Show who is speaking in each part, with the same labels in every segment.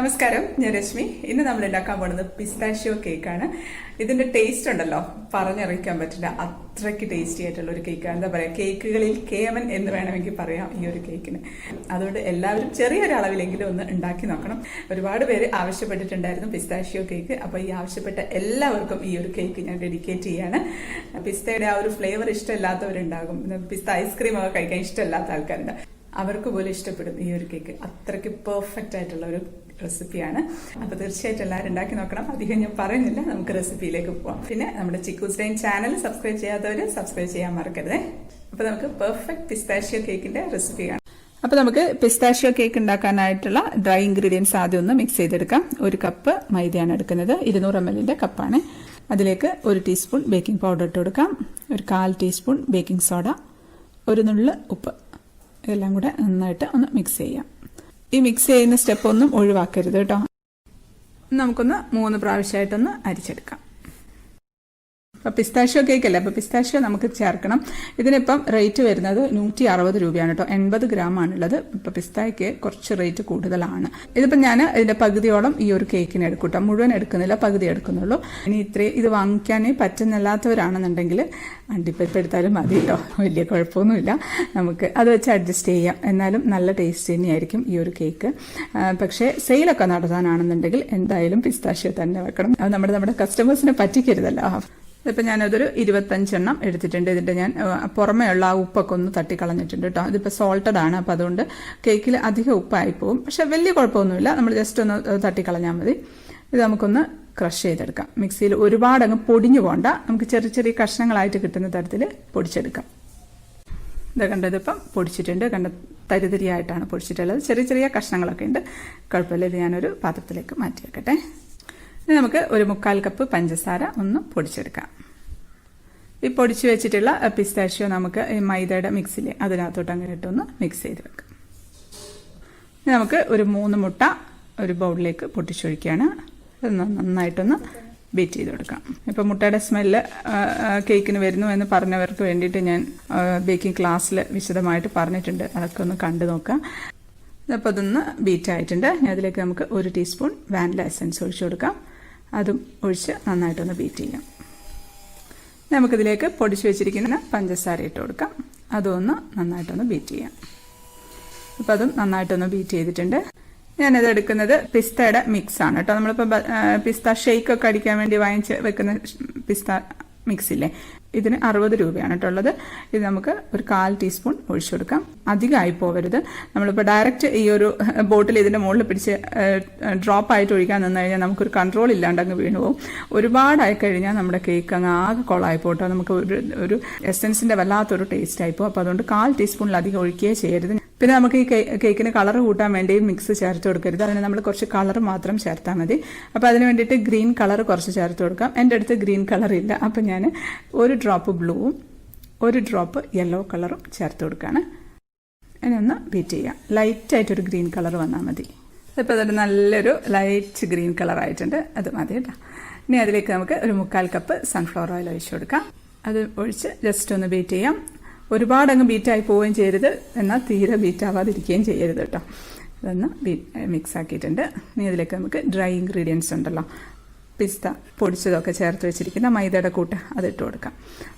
Speaker 1: നമസ്കാരം, ഞാൻ രശ്മി. ഇന്ന് നമ്മൾ ഉണ്ടാക്കാൻ പോകുന്നത് പിസ്താഷ്യോ കേക്കാണ്. ഇതിന്റെ ടേസ്റ്റ് ഉണ്ടല്ലോ പറഞ്ഞറിയിക്കാൻ പറ്റില്ല, അത്രയ്ക്ക് ടേസ്റ്റി ആയിട്ടുള്ള ഒരു കേക്കാണ്. എന്താ പറയാ, കേക്കുകളിൽ കേമൻ എന്ന് വേണമെങ്കിൽ പറയാം ഈ ഒരു കേക്കിന്. അതുകൊണ്ട് എല്ലാവരും ചെറിയൊരളവിലെങ്കിലും ഒന്ന് ഉണ്ടാക്കി നോക്കണം. ഒരുപാട് പേര് ആവശ്യപ്പെട്ടിട്ടുണ്ടായിരുന്നു പിസ്താഷ്യോ കേക്ക്. അപ്പൊ ഈ ആവശ്യപ്പെട്ട എല്ലാവർക്കും ഈ ഒരു കേക്ക് ഞാൻ ഡെഡിക്കേറ്റ് ചെയ്യാണ്. പിസ്തയുടെ ആ ഒരു ഫ്ലേവർ ഇഷ്ടമില്ലാത്തവരുണ്ടാകും, പിസ്ത ഐസ്ക്രീം ഒക്കെ കഴിക്കാൻ ഇഷ്ടമില്ലാത്ത ആൾക്കാരുണ്ട്. അവർക്ക് പോലും ഇഷ്ടപ്പെടും ഈ ഒരു കേക്ക്. അത്രയ്ക്ക് പെർഫെക്റ്റ് ആയിട്ടുള്ള ഒരു റെസിപ്പിയാണ്. അപ്പൊ തീർച്ചയായിട്ടും എല്ലാവരും ഉണ്ടാക്കി നോക്കണം. അധികം ഞാൻ പറയുന്നില്ല, നമുക്ക് റെസിപ്പിയിലേക്ക് പോവാം. പിന്നെ നമ്മുടെ Chikkus dine channel subscribe ചെയ്യാത്തവര് subscribe ചെയ്യാൻ മറക്കരുത്. അപ്പൊ നമുക്ക് പെർഫെക്റ്റ് പിസ്താഷ്യോ കേക്കിന്റെ റെസിപ്പി കാണാം. അപ്പൊ നമുക്ക് പിസ്താഷ്യോ കേക്ക് ഉണ്ടാക്കാനായിട്ടുള്ള ഡ്രൈ ഇൻഗ്രീഡിയൻസ് ആദ്യം ഒന്ന് മിക്സ് ചെയ്തെടുക്കാം. 1 കപ്പ് മൈദയാണ് എടുക്കുന്നത്, 200 ml കപ്പാണ്. അതിലേക്ക് 1 ടീസ്പൂൺ ബേക്കിംഗ് പൗഡർ ഇട്ട് കൊടുക്കാം, 1/4 ടീസ്പൂൺ ബേക്കിംഗ് സോഡ, 1 നുള്ള് ഉപ്പ്. ഇതെല്ലാം കൂടെ നന്നായിട്ട് ഒന്ന് മിക്സ് ചെയ്യാം. ഈ മിക്സ് ചെയ്യുന്ന സ്റ്റെപ്പ് ഒന്നും ഒഴിവാക്കരുത് കേട്ടോ. നമുക്കൊന്ന് 3 പ്രാവശ്യമായിട്ടൊന്ന് അരിച്ചെടുക്കാം. അപ്പോൾ പിസ്താഷ്യോ കേക്ക് അല്ലേ, അപ്പോൾ പിസ്താഷ്യോ നമുക്ക് ചേർക്കണം. ഇതിനിപ്പം റേറ്റ് വരുന്നത് 160 രൂപയാണ് കേട്ടോ. 80 ഗ്രാം ആണുള്ളത്. ഇപ്പോൾ പിസ്തായ്ക്ക് കുറച്ച് റേറ്റ് കൂടുതലാണ്. ഇതിപ്പോൾ ഞാൻ ഇതിന്റെ പകുതിയോളം ഈ ഒരു കേക്കിന് എടുക്കും കേട്ടോ. മുഴുവൻ എടുക്കുന്നില്ല, പകുതി എടുക്കുന്നുള്ളൂ. ഇനി ഇത് വാങ്ങിക്കാൻ പറ്റുന്നില്ലാത്തവരാണെന്നുണ്ടെങ്കിൽ അണ്ടിപ്പരിപ്പ് എടുത്താലും മതി കേട്ടോ, വലിയ കുഴപ്പമൊന്നുമില്ല. നമുക്ക് അത് വെച്ച് അഡ്ജസ്റ്റ് ചെയ്യാം. എന്നാലും നല്ല ടേസ്റ്റ് തന്നെയായിരിക്കും ഈ ഒരു കേക്ക്. പക്ഷേ സെയിലൊക്കെ നടത്താനാണെന്നുണ്ടെങ്കിൽ എന്തായാലും പിസ്താഷ്യോ തന്നെ വെക്കണം. അത് നമ്മുടെ കസ്റ്റമേഴ്സിനെ പറ്റിക്കരുതല്ലോ. ഇതിപ്പോൾ ഞാനതൊരു 25 എണ്ണം എടുത്തിട്ടുണ്ട്. ഇതിൻ്റെ ഞാൻ പുറമേയുള്ള ആ ഉപ്പൊക്കെ ഒന്ന് തട്ടിക്കളഞ്ഞിട്ടുണ്ട് കേട്ടോ. ഇതിപ്പോൾ സോൾട്ടഡ് ആണ്, അപ്പോൾ അതുകൊണ്ട് കേക്കിൽ അധികം ഉപ്പായി പോകും. പക്ഷെ വലിയ കുഴപ്പമൊന്നുമില്ല, നമ്മൾ ജസ്റ്റ് ഒന്ന് തട്ടിക്കളഞ്ഞാൽ മതി. ഇത് നമുക്കൊന്ന് ക്രഷ് ചെയ്തെടുക്കാം. മിക്സിയിൽ ഒരുപാട് അങ്ങ് പൊടിഞ്ഞു പോകണ്ട, നമുക്ക് ചെറിയ ചെറിയ കഷ്ണങ്ങളായിട്ട് കിട്ടുന്ന തരത്തിൽ പൊടിച്ചെടുക്കാം. ഇത് കണ്ടത് ഇപ്പം പൊടിച്ചിട്ടുണ്ട്, കണ്ട തരിതരിയായിട്ടാണ് പൊടിച്ചിട്ടുള്ളത്. ചെറിയ ചെറിയ കഷ്ണങ്ങളൊക്കെ ഉണ്ട്, കുഴപ്പമില്ല. ഇത് ഞാനൊരു പാത്രത്തിലേക്ക് മാറ്റി വെക്കട്ടെ. ഇനി നമുക്ക് 1/4 കപ്പ് പഞ്ചസാര ഒന്ന് പൊടിച്ചെടുക്കാം. ഈ പൊടിച്ചു വെച്ചിട്ടുള്ള പിസ്താഷ്യോ നമുക്ക് ഈ മൈദയുടെ മിക്സിൽ അതിനകത്തോട്ട് അങ്ങനെ ഇട്ടൊന്ന് മിക്സ് ചെയ്ത് വെക്കാം. ഇനി നമുക്ക് ഒരു 3 മുട്ട ഒരു ബൗളിലേക്ക് പൊട്ടിച്ചൊഴിക്കുകയാണ്. അത് നന്നായിട്ടൊന്ന് ബീറ്റ് ചെയ്ത് കൊടുക്കാം. ഇപ്പോൾ മുട്ടയുടെ സ്മെല്ല് കേക്കിന് വരുന്നു എന്ന് പറഞ്ഞവർക്ക് വേണ്ടിയിട്ട് ഞാൻ ബേക്കിംഗ് ക്ലാസ്സിൽ വിശദമായിട്ട് പറഞ്ഞിട്ടുണ്ട്, അതൊക്കെ ഒന്ന് കണ്ടു നോക്കാം. അപ്പോൾ അതൊന്ന് ബീറ്റ് ആയിട്ടുണ്ട്. അതിലേക്ക് നമുക്ക് 1 ടീസ്പൂൺ വാനില എസൻസ് ഒഴിച്ചു കൊടുക്കാം. അതും ഒഴിച്ച് നന്നായിട്ടൊന്ന് ബീറ്റ് ചെയ്യാം. നമുക്കിതിലേക്ക് പൊടിച്ചു വെച്ചിരിക്കുന്ന പഞ്ചസാര ഇട്ട് കൊടുക്കാം. അതൊന്ന് നന്നായിട്ടൊന്ന് ബീറ്റ് ചെയ്യാം. അപ്പോൾ അതും നന്നായിട്ടൊന്ന് ബീറ്റ് ചെയ്തിട്ടുണ്ട്. ഞാനത് എടുക്കുന്നത് പിസ്തയുടെ മിക്സ് ആണ് കേട്ടോ. നമ്മളിപ്പോൾ പിസ്ത ഷേക്ക് ഒക്കെ അടിക്കാൻ വേണ്ടി വാങ്ങിച്ച് വെക്കുന്ന പിസ്ത മിക്സ് ഇല്ലേ, ഇതിന് 60 രൂപയാണ് കേട്ടോ ഉള്ളത്. ഇത് നമുക്ക് ഒരു 1/4 ടീസ്പൂൺ ഒഴിച്ചു കൊടുക്കാം. അധികമായി പോകരുത്. നമ്മളിപ്പോൾ ഡയറക്റ്റ് ഈ ഒരു ബോട്ടിൽ ഇതിന്റെ മുകളിൽ പിടിച്ച് ഡ്രോപ്പ് ആയിട്ട് ഒഴിക്കാൻ നിന്ന് കഴിഞ്ഞാൽ നമുക്കൊരു കൺട്രോൾ ഇല്ലാണ്ട് അങ്ങ് വീണു പോകും. ഒരുപാടായി കഴിഞ്ഞാൽ നമ്മുടെ കേക്ക് അങ്ങ് ആകെ കൊളായി പോട്ടോ. നമുക്ക് ഒരു എസൻസിന്റെ വല്ലാത്തൊരു ടേസ്റ്റ് ആയിപ്പോ. അപ്പോൾ അതുകൊണ്ട് 1/4 ടീസ്പൂണിലധികം ഒഴിക്കുകയേ ചെയ്യരുത്. പിന്നെ നമുക്ക് ഈ കേക്കിന് കളർ കൂട്ടാൻ വേണ്ടി മിക്സ് ചേർത്ത് കൊടുക്കരുത്. അതിന് നമ്മൾ കുറച്ച് കളർ മാത്രം ചേർത്താൽ മതി. അപ്പോൾ അതിന് വേണ്ടിയിട്ട് ഗ്രീൻ കളർ കുറച്ച് ചേർത്ത് കൊടുക്കാം. എൻ്റെ അടുത്ത് ഗ്രീൻ കളർ ഇല്ല, അപ്പം ഞാൻ 1 ഡ്രോപ്പ് ബ്ലൂവും 1 ഡ്രോപ്പ് യെല്ലോ കളറും ചേർത്ത് കൊടുക്കുകയാണ്. അതിനൊന്ന് ബീറ്റ് ചെയ്യാം. ലൈറ്റായിട്ടൊരു ഗ്രീൻ കളർ വന്നാൽ മതി. ഇപ്പോൾ അതൊരു നല്ലൊരു ലൈറ്റ് ഗ്രീൻ കളർ ആയിട്ടുണ്ട്, അത് മതി കേട്ടോ. ഇനി അതിലേക്ക് നമുക്ക് ഒരു 1/4 കപ്പ് സൺഫ്ലവർ ഓയിൽ ഒഴിച്ചു കൊടുക്കാം. അത് ഒഴിച്ച് ജസ്റ്റ് ഒന്ന് ബീറ്റ് ചെയ്യാം. ഒരുപാട് അങ്ങ് ബീറ്റായി പോവുകയും ചെയ്യരുത്, എന്നാൽ തീരെ ബീറ്റ് ആവാതിരിക്കുകയും ചെയ്യരുത് കേട്ടോ. അതൊന്ന് മിക്സ് ആക്കിയിട്ടുണ്ട്. ഇനി ഇതിലേക്ക് നമുക്ക് ഡ്രൈ ഇൻഗ്രീഡിയൻസ് ഉണ്ടല്ലോ, പിസ്ത പൊടിച്ചതൊക്കെ ചേർത്ത് വെച്ചിരിക്കുന്ന മൈദയുടെ കൂട്ട് അതിട്ട് കൊടുക്കാം.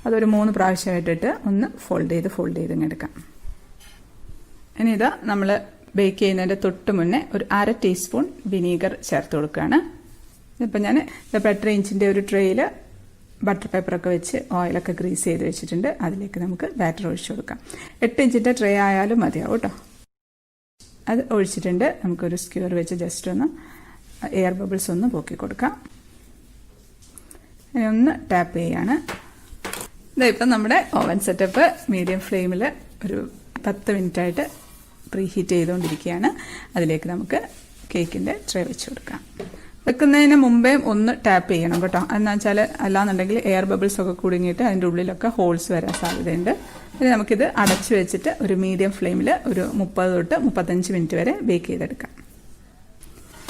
Speaker 1: അതൊരു 3 പ്രാവശ്യമായിട്ടിട്ട് ഒന്ന് ഫോൾഡ് ചെയ്ത് ഇങ്ങനെ എടുക്കാം. ഇനി ഇതാ നമ്മൾ ബേക്ക് ചെയ്യുന്നതിൻ്റെ തൊട്ട് മുന്നേ ഒരു 1/2 ടീസ്പൂൺ വിനീഗർ ചേർത്ത് കൊടുക്കുകയാണ്. ഇപ്പം ഞാൻ 8 ഇഞ്ചിൻ്റെ ഒരു ട്രേയിൽ ബട്ടർ പേപ്പറൊക്കെ വെച്ച് ഓയിലൊക്കെ ഗ്രീസ് ചെയ്ത് വെച്ചിട്ടുണ്ട്. അതിലേക്ക് നമുക്ക് ബാറ്റർ ഒഴിച്ചു കൊടുക്കാം. 8 ഇഞ്ചിൻ്റെ ട്രേ ആയാലും മതിയാവും കേട്ടോ. അത് ഒഴിച്ചിട്ടുണ്ട്. നമുക്കൊരു സ്ക്യൂർ വെച്ച് ജസ്റ്റ് ഒന്ന് എയർ ബബിൾസ് ഒന്ന് പോക്കി കൊടുക്കാം. ഇനി ഒന്ന് ടാപ്പ് ചെയ്യാണ്. ഇപ്പം നമ്മുടെ ഓവൻ സെറ്റപ്പ് മീഡിയം ഫ്ലെയിമിൽ ഒരു 10 മിനിറ്റായിട്ട് പ്രീ ഹീറ്റ് ചെയ്തുകൊണ്ടിരിക്കുകയാണ്. അതിലേക്ക് നമുക്ക് കേക്കിൻ്റെ ട്രേ വെച്ച് കൊടുക്കാം. വെക്കുന്നതിന് മുമ്പേ ഒന്ന് ടാപ്പ് ചെയ്യണം കേട്ടോ. എന്ന് വെച്ചാൽ അല്ലാന്നുണ്ടെങ്കിൽ എയർ ബബിൾസ് ഒക്കെ കുടുങ്ങിയിട്ട് അതിൻ്റെ ഉള്ളിലൊക്കെ ഹോൾസ് വരാൻ സാധ്യതയുണ്ട്. ഇനി നമുക്കിത് അടച്ചു വെച്ചിട്ട് ഒരു മീഡിയം ഫ്ലെയിമിൽ ഒരു 30 തൊട്ട് 35 മിനിറ്റ് വരെ ബേക്ക് ചെയ്തെടുക്കാം.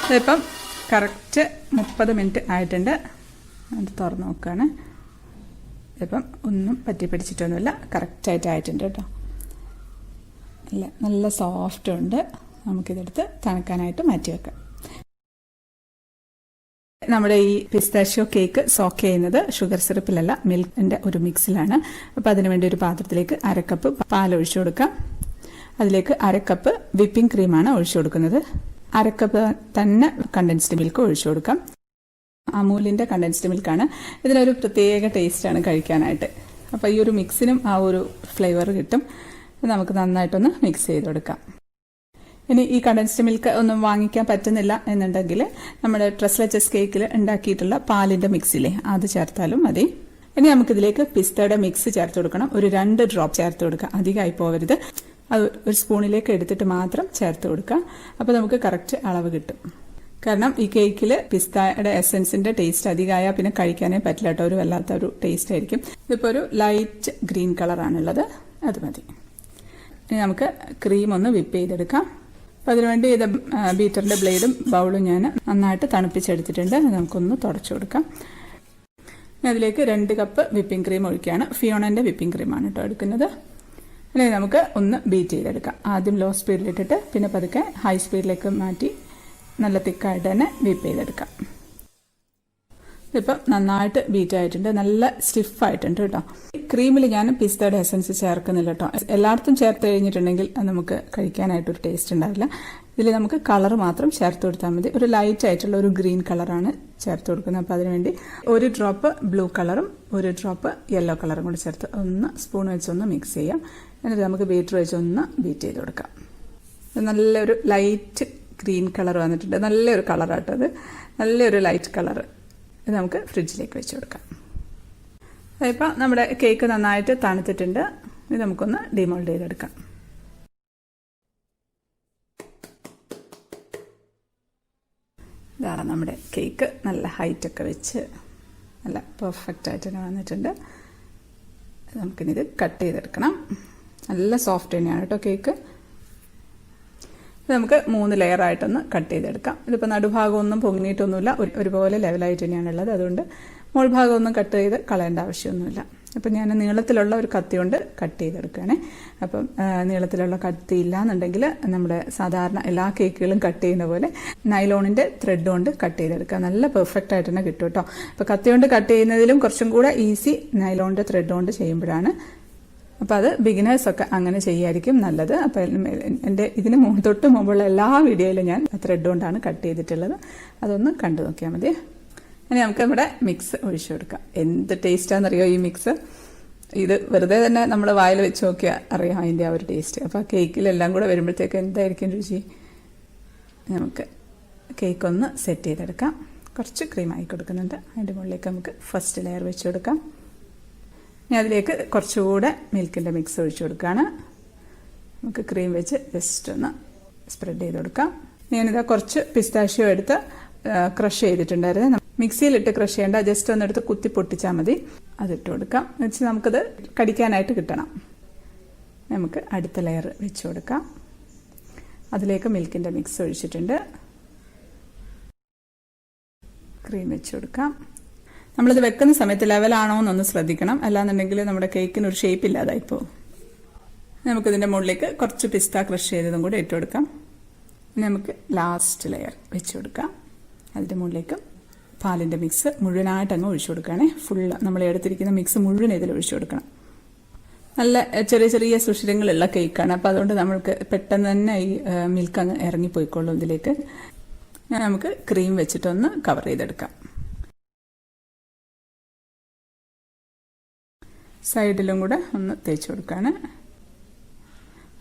Speaker 1: ഇതിപ്പം കറക്റ്റ് 30 മിനിറ്റ് ആയിട്ടുണ്ട്. അത് തുറന്ന് നോക്കുകയാണ്. ഇപ്പം ഒന്നും പറ്റി പിടിച്ചിട്ടൊന്നുമില്ല, കറക്റ്റായിട്ട് ആയിട്ടുണ്ട് കേട്ടോ. നല്ല സോഫ്റ്റ് ഉണ്ട്. നമുക്കിതെടുത്ത് തണുക്കാനായിട്ട് മാറ്റി വെക്കാം. നമ്മുടെ ഈ പിസ്താഷ്യോ കേക്ക് സോക്ക് ചെയ്യുന്നത് ഷുഗർ സിറപ്പിലല്ല, മിൽക്കിന്റെ ഒരു മിക്സിലാണ്. അപ്പോൾ അതിനുവേണ്ടി ഒരു പാത്രത്തിലേക്ക് 1/2 കപ്പ് പാൽ ഒഴിച്ചു കൊടുക്കാം. അതിലേക്ക് 1/2 കപ്പ് വിപ്പിംഗ് ക്രീമാണ് ഒഴിച്ചു കൊടുക്കുന്നത്. 1/2 കപ്പ് തന്നെ കണ്ടൻസ്ഡ് മിൽക്ക് ഒഴിച്ചു കൊടുക്കാം. അമൂലിന്റെ കണ്ടൻസ്ഡ് മിൽക്കാണ്. ഇതിനൊരു പ്രത്യേക ടേസ്റ്റാണ് കഴിക്കാനായിട്ട്. അപ്പോൾ ഈ ഒരു മിക്സിനും ആ ഒരു ഫ്ലേവർ കിട്ടും. നമുക്ക് നന്നായിട്ടൊന്ന് മിക്സ് ചെയ്ത് കൊടുക്കാം. ഇനി ഈ കണ്ടൻസ്ഡ് മിൽക്ക് ഒന്നും വാങ്ങിക്കാൻ പറ്റുന്നില്ല എന്നുണ്ടെങ്കിൽ നമ്മുടെ ട്രസ്ലെച്ചസ് കേക്കിൽ ഉണ്ടാക്കിയിട്ടുള്ള പാലിന്റെ മിക്സിലെ അത് ചേർത്താലും മതി. ഇനി നമുക്കിതിലേക്ക് പിസ്തയുടെ മിക്സ് ചേർത്ത് കൊടുക്കണം. ഒരു 2 ഡ്രോപ്പ് ചേർത്ത് കൊടുക്കുക. അധികമായി പോകരുത്. അത് ഒരു സ്പൂണിലേക്ക് എടുത്തിട്ട് മാത്രം ചേർത്ത് കൊടുക്കുക. അപ്പോൾ നമുക്ക് കറക്റ്റ് അളവ് കിട്ടും. കാരണം ഈ കേക്കിൽ പിസ്തയുടെ എസൻസിന്റെ ടേസ്റ്റ് അധികമായാൽ പിന്നെ കഴിക്കാനേ പറ്റില്ല കേട്ടോ. ഒരു വല്ലാത്ത ഒരു ടേസ്റ്റ് ആയിരിക്കും. ഇതിപ്പോൾ ഒരു ലൈറ്റ് ഗ്രീൻ കളറാണുള്ളത്, അത് മതി. ഇനി നമുക്ക് ക്രീം ഒന്ന് വിപ്പ് ചെയ്തെടുക്കാം. അപ്പോൾ അതിനുവേണ്ടി ഇത് ബീറ്ററിന്റെ ബ്ലേഡും ബൗളും ഞാൻ നന്നായിട്ട് തണുപ്പിച്ചെടുത്തിട്ടുണ്ട്. നമുക്കൊന്ന് തുടച്ചു കൊടുക്കാം. അതിലേക്ക് 2 കപ്പ് വിപ്പിംഗ് ക്രീം ഒഴിക്കുകയാണ്. ഫിയോണന്റെ വിപ്പിംഗ് ക്രീമാണ് കേട്ടോ എടുക്കുന്നത്. അല്ലെങ്കിൽ നമുക്ക് ഒന്ന് ബീറ്റ് ചെയ്തെടുക്കാം. ആദ്യം ലോ സ്പീഡിലിട്ടിട്ട് പിന്നെ പതുക്കെ ഹൈ സ്പീഡിലേക്ക് മാറ്റി നല്ല തിക്കായിട്ട് തന്നെ ബീറ്റ് ചെയ്തെടുക്കാം. ഇതിപ്പം നന്നായിട്ട് ബീറ്റ് ആയിട്ടുണ്ട്, നല്ല സ്റ്റിഫായിട്ടുണ്ട് കേട്ടോ. ക്രീമിൽ ഞാൻ പിസ്തയുടെ എസൻസ് ചേർക്കുന്നില്ല കേട്ടോ. എല്ലായിടത്തും ചേർത്ത് കഴിഞ്ഞിട്ടുണ്ടെങ്കിൽ നമുക്ക് കഴിക്കാനായിട്ടൊരു ടേസ്റ്റ് ഉണ്ടാവില്ല. ഇതിൽ നമുക്ക് കളർ മാത്രം ചേർത്ത് കൊടുത്താൽ മതി. ഒരു ലൈറ്റ് ആയിട്ടുള്ള ഒരു ഗ്രീൻ കളറാണ് ചേർത്ത് കൊടുക്കുന്നത്. അപ്പോൾ അതിനുവേണ്ടി 1 ഡ്രോപ്പ് ബ്ലൂ കളറും 1 ഡ്രോപ്പ് യെല്ലോ കളറും കൂടി ചേർത്ത് ഒന്ന് സ്പൂൺ വെച്ചൊന്ന് മിക്സ് ചെയ്യാം. എന്നിട്ട് നമുക്ക് ബീറ്റർ വെച്ചൊന്ന് ബീറ്റ് ചെയ്ത് കൊടുക്കാം. നല്ലൊരു ലൈറ്റ് ഗ്രീൻ കളർ വന്നിട്ടുണ്ട്. നല്ലൊരു കളറാട്ടത്, നല്ലൊരു ലൈറ്റ് കളർ. ഇത് നമുക്ക് ഫ്രിഡ്ജിലേക്ക് വെച്ച് കൊടുക്കാം. അതിപ്പോൾ നമ്മുടെ കേക്ക് നന്നായിട്ട് തണുത്തിട്ടുണ്ട്. ഇത് നമുക്കൊന്ന് ഡിമോൾഡ് ചെയ്തെടുക്കാം. ഇതാണ് നമ്മുടെ കേക്ക്. നല്ല ഹൈറ്റൊക്കെ വെച്ച് നല്ല പെർഫെക്റ്റ് ആയിട്ട് തന്നെ വന്നിട്ടുണ്ട്. നമുക്കിനിത് കട്ട് ചെയ്തെടുക്കണം. നല്ല സോഫ്റ്റ് തന്നെയാണ് കേട്ടോ കേക്ക്. ഇത് നമുക്ക് 3 ലെയറായിട്ടൊന്ന് കട്ട് ചെയ്തെടുക്കാം. ഇതിപ്പോൾ നടുഭാഗമൊന്നും പൊങ്ങിയിട്ടൊന്നുമില്ല, ഒരുപോലെ ലെവലായിട്ട് തന്നെയാണുള്ളത്. അതുകൊണ്ട് മുകൾ ഭാഗമൊന്നും കട്ട് ചെയ്ത് കളയേണ്ട ആവശ്യമൊന്നുമില്ല. അപ്പം ഞാൻ നീളത്തിലുള്ള ഒരു കത്തി കൊണ്ട് കട്ട് ചെയ്തെടുക്കുകയാണേ. അപ്പം നീളത്തിലുള്ള കത്തി ഇല്ലാന്നുണ്ടെങ്കിൽ നമ്മുടെ സാധാരണ എല്ലാ കേക്കുകളും കട്ട് ചെയ്യുന്ന പോലെ നൈലോണിൻ്റെ ത്രെഡ് കൊണ്ട് കട്ട് ചെയ്തെടുക്കുക. നല്ല പെർഫെക്റ്റ് ആയിട്ട് തന്നെ കിട്ടും കേട്ടോ. അപ്പോൾ കത്തി കൊണ്ട് കട്ട് ചെയ്യുന്നതിലും കുറച്ചും കൂടെ ഈസി നൈലോണിൻ്റെ ത്രെഡ് കൊണ്ട് ചെയ്യുമ്പോഴാണ്. അപ്പോൾ അത് ബിഗിനേഴ്സൊക്കെ അങ്ങനെ ചെയ്യായിരിക്കും നല്ലത്. അപ്പം എൻ്റെ ഇതിന് തൊട്ട് മുമ്പുള്ള എല്ലാ വീഡിയോയിലും ഞാൻ ത്രെഡ് കൊണ്ടാണ് കട്ട് ചെയ്തിട്ടുള്ളത്. അതൊന്ന് കണ്ടു നോക്കിയാൽ മതി. ഇനി നമുക്ക് ഇവിടെ മിക്സ് ഒഴിച്ചു കൊടുക്കാം. എന്ത് ടേസ്റ്റാണെന്നറിയോ ഈ മിക്സ്. ഇത് വെറുതെ തന്നെ നമ്മൾ വായിൽ വെച്ച് നോക്കിയാൽ അറിയാം അതിൻ്റെ ആ ഒരു ടേസ്റ്റ്. അപ്പോൾ കേക്കിലെല്ലാം കൂടെ വരുമ്പോഴത്തേക്ക് എന്തായിരിക്കും രുചി. നമുക്ക് കേക്കൊന്ന് സെറ്റ് ചെയ്തെടുക്കാം. കുറച്ച് ക്രീമായി കൊടുക്കുന്നുണ്ട്. അതിൻ്റെ മുകളിലേക്ക് നമുക്ക് ഫസ്റ്റ് ലെയർ വെച്ച് കൊടുക്കാം. ഇനി അതിലേക്ക് കുറച്ചുകൂടെ മിൽക്കിൻ്റെ മിക്സ് ഒഴിച്ചു കൊടുക്കുകയാണ്. നമുക്ക് ക്രീം വെച്ച് ജസ്റ്റ് ഒന്ന് സ്പ്രെഡ് ചെയ്ത് കൊടുക്കാം. ഞാനിതാ കുറച്ച് പിസ്താഷ്യോ എടുത്ത് ക്രഷ് ചെയ്തിട്ടുണ്ടായിരുന്നു. മിക്സിയിലിട്ട് ക്രഷ് ചെയ്യേണ്ട, ജസ്റ്റ് ഒന്ന് എടുത്ത് കുത്തി പൊട്ടിച്ചാൽ മതി. അതിട്ട് കൊടുക്കാം. വെച്ച് നമുക്കത് കടിക്കാനായിട്ട് കിട്ടണം. നമുക്ക് അടുത്ത ലെയർ വെച്ച് കൊടുക്കാം. അതിലേക്ക് മിൽക്കിൻ്റെ മിക്സ് ഒഴിച്ചിട്ടുണ്ട്. ക്രീം വെച്ച് കൊടുക്കാം. നമ്മളിത് വെക്കുന്ന സമയത്ത് ലെവലാണോ എന്നൊന്ന് ശ്രദ്ധിക്കണം. അല്ലാന്നുണ്ടെങ്കിൽ നമ്മുടെ കേക്കിന് ഒരു ഷേപ്പ് ഇല്ലാതായിപ്പോൾ. നമുക്കിതിൻ്റെ മുകളിലേക്ക് കുറച്ച് പിസ്ത ക്രഷ് ചെയ്തതും കൂടെ ഇട്ട് കൊടുക്കാം. നമുക്ക് ലാസ്റ്റ് ലെയർ വെച്ച് കൊടുക്കാം. അതിൻ്റെ മുകളിലേക്ക് പാലിൻ്റെ മിക്സ് മുഴുവനായിട്ട് അങ്ങ് ഒഴിച്ചു കൊടുക്കുകയാണേ. ഫുള്ള് നമ്മൾ എടുത്തിരിക്കുന്ന മിക്സ് മുഴുവൻ ഇതിൽ ഒഴിച്ചു കൊടുക്കണം. നല്ല ചെറിയ ചെറിയ സുഷിരങ്ങളുള്ള കേക്കാണ്. അപ്പോൾ അതുകൊണ്ട് നമ്മൾക്ക് പെട്ടെന്ന് തന്നെ ഈ മിൽക്ക് അങ്ങ് ഇറങ്ങിപ്പോയിക്കോളും ഇതിലേക്ക്. നമുക്ക് ക്രീം വെച്ചിട്ടൊന്ന് കവർ ചെയ്തെടുക്കാം. സൈഡിലും കൂടെ ഒന്ന് തേച്ച് കൊടുക്കുകയാണ്.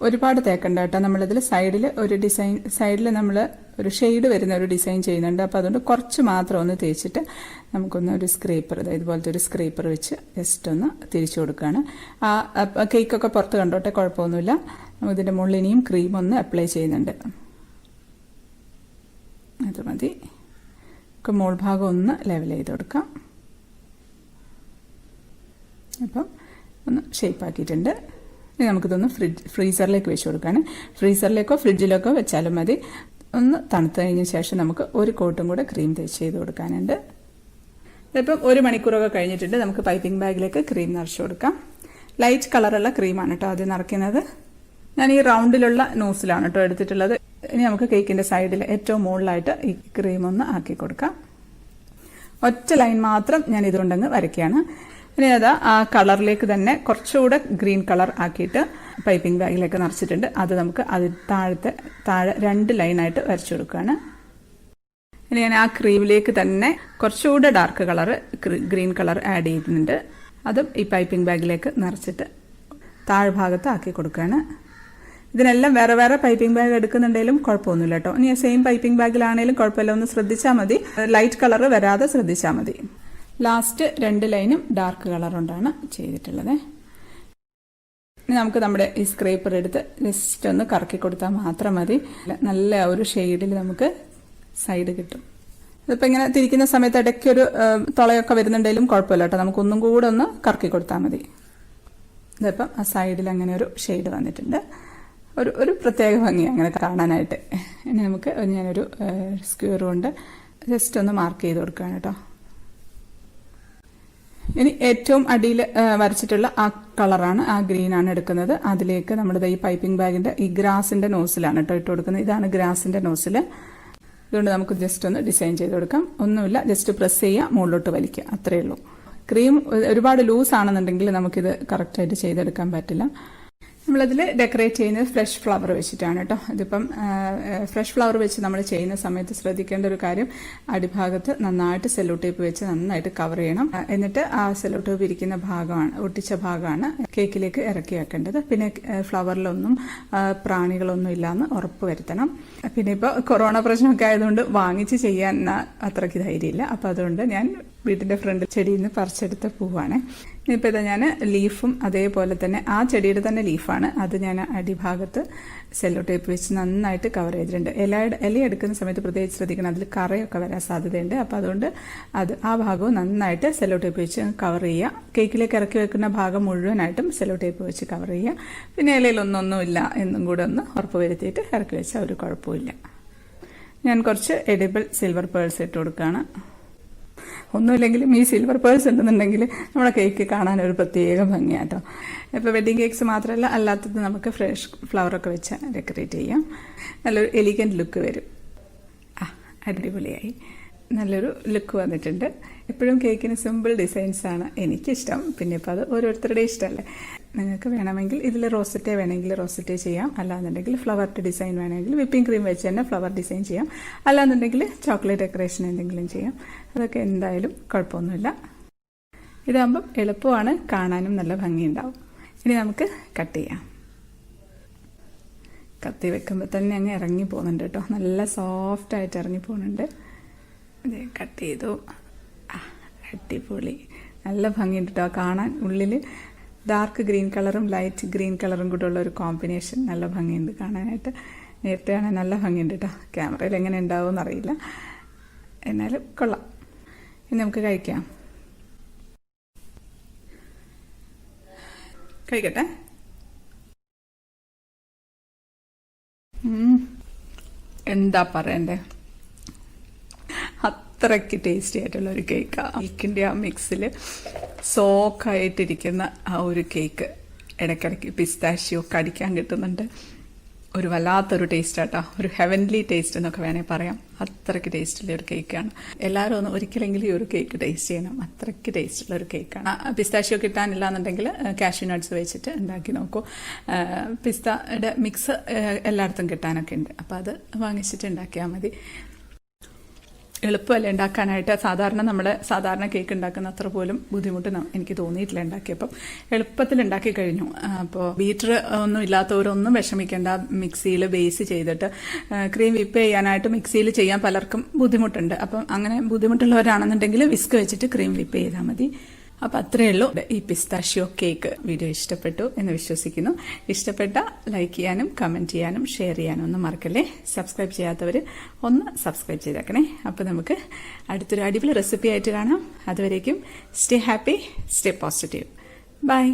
Speaker 1: ഒരുപാട് തേക്കണ്ട കേട്ടോ. നമ്മളിതിൽ സൈഡിൽ ഒരു ഡിസൈൻ, സൈഡിൽ നമ്മൾ ഒരു ഷെയ്ഡ് വരുന്ന ഒരു ഡിസൈൻ ചെയ്യുന്നുണ്ട്. അപ്പോൾ അതുകൊണ്ട് കുറച്ച് മാത്രം ഒന്ന് തേച്ചിട്ട് നമുക്കൊന്ന് ഒരു സ്ക്രേപ്പർ, ഇതുപോലത്തെ ഒരു സ്ക്രേപ്പർ വെച്ച് ജസ്റ്റ് ഒന്ന് തിരിച്ചു കൊടുക്കുകയാണ്. ആ കേക്കൊക്കെ പുറത്ത് കണ്ടോട്ടെ, കുഴപ്പമൊന്നുമില്ല. ഇതിൻ്റെ മുകളിൽ ഇനിയും ക്രീം ഒന്ന് അപ്ലൈ ചെയ്യുന്നുണ്ട്. അത് മതി. മോൾ ഭാഗം ഒന്ന് ലെവൽ ചെയ്ത് കൊടുക്കാം. അപ്പം ഒന്ന് ഷേപ്പാക്കിയിട്ടുണ്ട്. ഇനി നമുക്കിതൊന്ന് ഫ്രീസറിലേക്ക് വെച്ച് കൊടുക്കുകയാണ്. ഫ്രീസറിലേക്കോ ഫ്രിഡ്ജിലേക്കോ വെച്ചാലും മതി. ഒന്ന് തണുത്ത് കഴിഞ്ഞ ശേഷം നമുക്ക് ഒരു കോട്ടും കൂടെ ക്രീം തേച്ച് ചെയ്ത് കൊടുക്കാനുണ്ട്. ഇപ്പം 1 മണിക്കൂറൊക്കെ കഴിഞ്ഞിട്ടുണ്ട്. നമുക്ക് പൈപ്പിംഗ് ബാഗിലേക്ക് ക്രീം നിറച്ച് കൊടുക്കാം. ലൈറ്റ് കളറുള്ള ക്രീമാണ് കേട്ടോ ആദ്യം നിറയ്ക്കുന്നത്. ഞാൻ ഈ റൗണ്ടിലുള്ള നോസിലാണ് കേട്ടോ എടുത്തിട്ടുള്ളത്. ഇനി നമുക്ക് കേക്കിൻ്റെ സൈഡിൽ ഏറ്റവും മുകളിലായിട്ട് ഈ ക്രീം ഒന്ന് ആക്കി കൊടുക്കാം. ഒറ്റ ലൈൻ മാത്രം ഞാൻ ഇതുകൊണ്ടങ്ങ് വരയ്ക്കുകയാണ്. ഇനി അത് ആ കളറിലേക്ക് തന്നെ കുറച്ചുകൂടെ ഗ്രീൻ കളർ ആക്കിയിട്ട് പൈപ്പിംഗ് ബാഗിലേക്ക് നിറച്ചിട്ടുണ്ട്. അത് നമുക്ക് അത് താഴെ 2 ലൈനായിട്ട് വരച്ചു കൊടുക്കുകയാണ്. ഇനി ഞാൻ ആ ക്രീമിലേക്ക് തന്നെ കുറച്ചുകൂടെ dark colour green colour add ചെയ്യുന്നുണ്ട്. അതും ഈ പൈപ്പിംഗ് ബാഗിലേക്ക് നിറച്ചിട്ട് താഴ്ഭാഗത്ത് ആക്കി കൊടുക്കുകയാണ്. ഇതിനെല്ലാം വേറെ വേറെ പൈപ്പിംഗ് ബാഗ് എടുക്കുന്നുണ്ടെങ്കിലും കുഴപ്പമൊന്നുമില്ല കേട്ടോ. ഇനി സെയിം പൈപ്പിംഗ് ബാഗിലാണെങ്കിലും കുഴപ്പമില്ല, ഒന്ന് ശ്രദ്ധിച്ചാൽ മതി, ലൈറ്റ് കളർ വരാതെ ശ്രദ്ധിച്ചാൽ മതി. ലാസ്റ്റ് 2 ലൈനും ഡാർക്ക് കളർ കൊണ്ടാണ് ചെയ്തിട്ടുള്ളത്. ഇനി നമുക്ക് നമ്മുടെ ഈ സ്ക്രേപ്പർ എടുത്ത് ജസ്റ്റ് ഒന്ന് കറക്കി കൊടുത്താൽ മാത്രം മതി. നല്ല ഒരു ഷെയ്ഡിൽ നമുക്ക് സൈഡ് കിട്ടും. ഇതിപ്പോൾ ഇങ്ങനെ തിരിക്കുന്ന സമയത്ത് ഇടയ്ക്കൊരു തുളയൊക്കെ വരുന്നുണ്ടെങ്കിലും കുഴപ്പമില്ല കേട്ടോ, നമുക്കൊന്നും കൂടെ ഒന്ന് കറക്കി കൊടുത്താൽ മതി. ഇതിപ്പം ആ സൈഡിൽ അങ്ങനെ ഒരു ഷെയ്ഡ് വന്നിട്ടുണ്ട്. ഒരു പ്രത്യേക ഭംഗി അങ്ങനെ കാണാനായിട്ട്. ഇനി നമുക്ക് ഞാനൊരു സ്ക്വയർ കൊണ്ട് ജസ്റ്റ് ഒന്ന് മാർക്ക് ചെയ്ത് കൊടുക്കുകയാണ് കേട്ടോ. ഇനി ഏറ്റവും അടിയിൽ വരച്ചിട്ടുള്ള ആ കളറാണ്, ആ ഗ്രീനാണ് എടുക്കുന്നത്. അതിലേക്ക് നമ്മുടെ ഈ പൈപ്പിംഗ് ബാഗിന്റെ ഈ ഗ്രാസിന്റെ നോസിലാണ് കേട്ടോ ഇട്ട് കൊടുക്കുന്നത്. ഇതാണ് ഗ്രാസിന്റെ നോസിൽ. അതുകൊണ്ട് നമുക്ക് ജസ്റ്റ് ഒന്ന് ഡിസൈൻ ചെയ്ത് കൊടുക്കാം. ഒന്നുമില്ല, ജസ്റ്റ് പ്രസ് ചെയ്യുക, മുകളിലോട്ട് വലിക്കുക, അത്രയേ ഉള്ളൂ. ക്രീം ഒരുപാട് ലൂസ് ആണെന്നുണ്ടെങ്കിൽ നമുക്കിത് കറക്റ്റായിട്ട് ചെയ്തെടുക്കാൻ പറ്റില്ല. നമ്മളതിൽ ഡെക്കറേറ്റ് ചെയ്യുന്നത് ഫ്രഷ് ഫ്ലവർ വെച്ചിട്ടാണ് കേട്ടോ. ഇതിപ്പം ഫ്രഷ് ഫ്ലവർ വെച്ച് നമ്മൾ ചെയ്യുന്ന സമയത്ത് ശ്രദ്ധിക്കേണ്ട ഒരു കാര്യം, അടിഭാഗത്ത് നന്നായിട്ട് സെല്ലോ ടേപ്പ് വെച്ച് നന്നായിട്ട് കവർ ചെയ്യണം. എന്നിട്ട് ആ സെല്ലോ ടേപ്പ് ഇരിക്കുന്ന ഭാഗമാണ്, ഒട്ടിച്ച ഭാഗമാണ് കേക്കിലേക്ക് ഇറക്കി വെക്കേണ്ടത്. പിന്നെ ഫ്ലവറിലൊന്നും പ്രാണികളൊന്നും ഇല്ലാന്ന് ഉറപ്പ് വരുത്തണം. പിന്നെ ഇപ്പോൾ കൊറോണ പ്രശ്നമൊക്കെ ആയതുകൊണ്ട് വാങ്ങിച്ച് ചെയ്യാൻ അത്രയ്ക്ക് ധൈര്യമില്ല. അപ്പോൾ അതുകൊണ്ട് ഞാൻ വീട്ടിന്റെ ഫ്രണ്ട് ചെടിയിൽ നിന്ന് പറിച്ചെടുത്ത പൂവാണ്. ഇനിയിപ്പോൾ ഇതാ ഞാൻ ലീഫും അതേപോലെ തന്നെ ആ ചെടിയുടെ തന്നെ ലീഫാണ്, അത് ഞാൻ അടിഭാഗത്ത് സെല്ലോ ടേപ്പ് വെച്ച് നന്നായിട്ട് കവർ ചെയ്തിട്ടുണ്ട്. ഇല എടുക്കുന്ന സമയത്ത് പ്രത്യേകിച്ച് ശ്രദ്ധിക്കണം, അതിൽ കറയൊക്കെ വരാൻ സാധ്യതയുണ്ട്. അപ്പോൾ അതുകൊണ്ട് ആ ഭാഗവും നന്നായിട്ട് സെല്ലോ ടേപ്പ് വെച്ച് കവർ ചെയ്യുക. കേക്കിലേക്ക് ഇറക്കി വെക്കുന്ന ഭാഗം മുഴുവനായിട്ടും സെല്ലോ ടേപ്പ് വെച്ച് കവർ ചെയ്യുക. പിന്നെ ഇലയിലൊന്നുമില്ല എന്നും കൂടെ ഒന്ന് ഉറപ്പ് വരുത്തിയിട്ട് ഇറക്കി വെച്ചാൽ ഒരു കുഴപ്പമില്ല. ഞാൻ കുറച്ച് എഡിബിൾ സിൽവർ പേൾസ് ഇട്ട് കൊടുക്കുകയാണ്. ഒന്നുമില്ലെങ്കിലും ഈ സിൽവർ പേഴ്സ് ഉണ്ടെന്നുണ്ടെങ്കിൽ നമ്മുടെ കേക്ക് കാണാൻ ഒരു പ്രത്യേക ഭംഗിയാട്ടോ. ഇപ്പോൾ വെഡ്ഡിങ് കേക്ക്സ് മാത്രമല്ല, അല്ലാത്തത് നമുക്ക് ഫ്രഷ് ഫ്ലവറൊക്കെ വെച്ച് ഡെക്കറേറ്റ് ചെയ്യാം. നല്ലൊരു എലിഗൻറ്റ് ലുക്ക് വരും. അടിപൊളിയായി നല്ലൊരു ലുക്ക് വന്നിട്ടുണ്ട്. എപ്പോഴും കേക്കിന് സിമ്പിൾ ഡിസൈൻസാണ് എനിക്കിഷ്ടം. പിന്നെ ഇപ്പോൾ അത് ഓരോരുത്തരുടെ ഇഷ്ടമല്ലേ. നിങ്ങൾക്ക് വേണമെങ്കിൽ ഇതിൽ റോസറ്റേ വേണമെങ്കിൽ റോസറ്റേ ചെയ്യാം, അല്ലാന്നുണ്ടെങ്കിൽ ഫ്ലവറിൻ്റെ ഡിസൈൻ വേണമെങ്കിൽ വിപ്പിംഗ് ക്രീം വെച്ച് തന്നെ ഫ്ലവർ ഡിസൈൻ ചെയ്യാം, അല്ലാന്നുണ്ടെങ്കിൽ ചോക്ലേറ്റ് ഡെക്കറേഷൻ എന്തെങ്കിലും ചെയ്യാം. അതൊക്കെ എന്തായാലും കുഴപ്പമൊന്നുമില്ല. ഇതാകുമ്പം എളുപ്പമാണ്, കാണാനും നല്ല ഭംഗിയുണ്ടാവും. ഇനി നമുക്ക് കട്ട് ചെയ്യാം. കത്തി വെക്കുമ്പോൾ തന്നെ അങ്ങ് ഇറങ്ങി പോകുന്നുണ്ട് കേട്ടോ, നല്ല സോഫ്റ്റായിട്ട് ഇറങ്ങി പോകുന്നുണ്ട്. ഇത് കട്ട് ചെയ്തു. അടിപൊളി, നല്ല ഭംഗിയുണ്ട് കേട്ടോ കാണാൻ. ഉള്ളിൽ ഡാർക്ക് ഗ്രീൻ കളറും ലൈറ്റ് ഗ്രീൻ കളറും കൂടെ ഉള്ള ഒരു കോമ്പിനേഷൻ നല്ല ഭംഗിയുണ്ട് കാണാനായിട്ട്. നേരത്തെ കാണാൻ നല്ല ഭംഗിയുണ്ട് കേട്ടോ. ക്യാമറയിൽ എങ്ങനെ ഉണ്ടാവുമെന്ന് അറിയില്ല, എന്നാലും കൊള്ളാം. ഇനി നമുക്ക് കഴിക്കാം. കഴിക്കട്ടെ. എന്താ പറയണ്ടേ, അത്രയ്ക്ക് ടേസ്റ്റി ആയിട്ടുള്ള ഒരു കേക്കാണ്. മിൽക്കിൻ്റെ ആ മിക്സിൽ സോക്കായിട്ടിരിക്കുന്ന ആ ഒരു കേക്ക് ഇടയ്ക്കിടയ്ക്ക് പിസ്താഷ്യോ കടിക്കാൻ കിട്ടുന്നുണ്ട്. ഒരു വല്ലാത്തൊരു ടേസ്റ്റ് ആട്ടോ, ഒരു ഹെവൻലി ടേസ്റ്റ് എന്നൊക്കെ വേണമെങ്കിൽ പറയാം. അത്രയ്ക്ക് ടേസ്റ്റുള്ള ഒരു കേക്കാണ്. എല്ലാവരും ഒന്ന് ഒരിക്കലെങ്കിലും ഈ ഒരു കേക്ക് ടേസ്റ്റ് ചെയ്യണം, അത്രയ്ക്ക് ടേസ്റ്റുള്ള ഒരു കേക്കാണ്. പിസ്താഷ്യോ കിട്ടാനില്ല എന്നുണ്ടെങ്കിൽ കാഷ്യൂ നട്ട്സ് വെച്ചിട്ട് ഉണ്ടാക്കി നോക്കൂ. പിസ്തയുടെ മിക്സ് എല്ലായിടത്തും കിട്ടാനൊക്കെ ഉണ്ട്, അപ്പോൾ അത് വാങ്ങിച്ചിട്ട് ഉണ്ടാക്കിയാൽ മതി. എളുപ്പമല്ലേ ഉണ്ടാക്കാനായിട്ട്. സാധാരണ കേക്ക് ഉണ്ടാക്കുന്ന അത്ര പോലും ബുദ്ധിമുട്ട് എനിക്ക് തോന്നിയിട്ടില്ല ഉണ്ടാക്കിയപ്പം. എളുപ്പത്തിൽ ഉണ്ടാക്കി കഴിഞ്ഞു. അപ്പോൾ ബീറ്റർ ഒന്നും ഇല്ലാത്തവരൊന്നും വിഷമിക്കേണ്ട. മിക്സിയിൽ ബേസ് ചെയ്തിട്ട് ക്രീം വിപ്പ് ചെയ്യാനായിട്ട് മിക്സിയിൽ ചെയ്യാൻ പലർക്കും ബുദ്ധിമുട്ടുണ്ട്. അപ്പം അങ്ങനെ ബുദ്ധിമുട്ടുള്ളവരാണെന്നുണ്ടെങ്കിൽ വിസ്ക് വെച്ചിട്ട് ക്രീം വിപ്പ് ചെയ്താൽ മതി. അപ്പം അത്രയേ ഉള്ളൂ. ഈ പിസ്താഷ്യോ കേക്ക് വീഡിയോ ഇഷ്ടപ്പെട്ടു എന്ന് വിശ്വസിക്കുന്നു. ഇഷ്ടപ്പെട്ട ലൈക്ക് ചെയ്യാനും കമൻറ്റ് ചെയ്യാനും ഷെയർ ചെയ്യാനും ഒന്നും മറക്കല്ലേ. സബ്സ്ക്രൈബ് ചെയ്യാത്തവർ ഒന്ന് സബ്സ്ക്രൈബ് ചെയ്തേക്കണേ. അപ്പോൾ നമുക്ക് അടുത്തൊരു അടിപൊളി റെസിപ്പി ആയിട്ട് കാണാം. അതുവരേക്കും stay happy, stay positive. By.